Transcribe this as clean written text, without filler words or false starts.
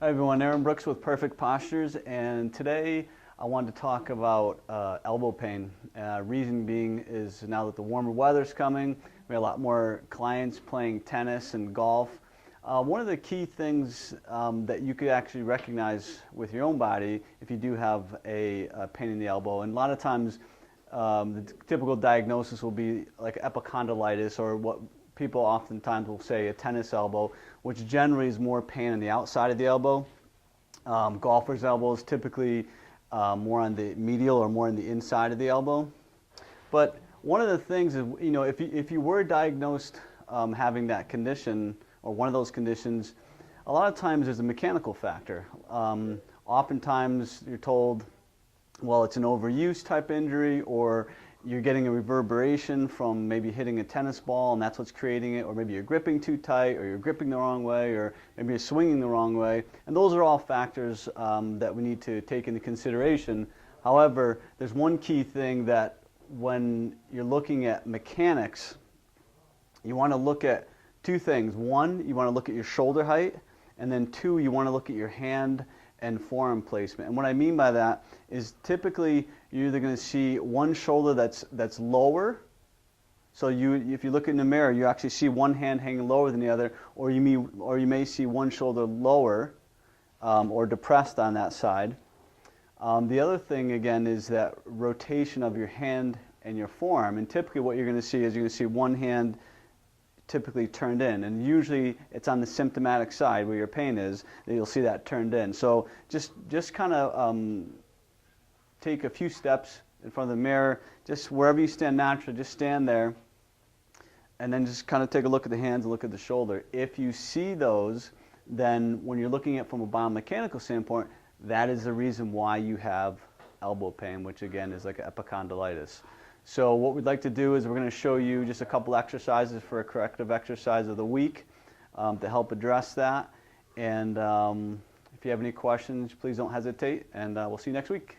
Hi everyone, Aaron Brooks with Perfect Postures, and today I wanted to talk about elbow pain. Reason being is now that the warmer weather's coming, we have a lot more clients playing tennis and golf. One of the key things that you could actually recognize with your own body if you do have a pain in the elbow, and a lot of times the typical diagnosis will be like epicondylitis, or what people oftentimes will say a tennis elbow, which generally is more pain on the outside of the elbow. Golfer's elbow is typically more on the medial or more on the inside of the elbow. But one of the things is, if you were diagnosed having that condition or one of those conditions, a lot of times there's a mechanical factor. Oftentimes you're told, well, it's an overuse type injury, or you're getting a reverberation from maybe hitting a tennis ball and that's what's creating it, or maybe you're gripping too tight, or you're gripping the wrong way, or maybe you're swinging the wrong way. And those are all factors that we need to take into consideration. However, there's one key thing that when you're looking at mechanics, you want to look at two things. One, you want to look at your shoulder height, and then two, you want to look at your hand and forearm placement. And what I mean by that is typically you're either going to see one shoulder that's lower. So if you look in the mirror, you actually see one hand hanging lower than the other, or you may see one shoulder lower or depressed on that side. The other thing again is that rotation of your hand and your forearm. And typically what you're going to see is you're going to see one hand typically turned in, and usually it's on the symptomatic side where your pain is that you'll see that turned in. So just kind of take a few steps in front of the mirror, just wherever you stand naturally, just stand there, and then just kind of take a look at the hands and look at the shoulder. If you see those, then when you're looking at it from a biomechanical standpoint, that is the reason why you have elbow pain, which again is like epicondylitis. So what we'd like to do is we're going to show you just a couple exercises for a corrective exercise of the week to help address that. And if you have any questions, please don't hesitate, and we'll see you next week.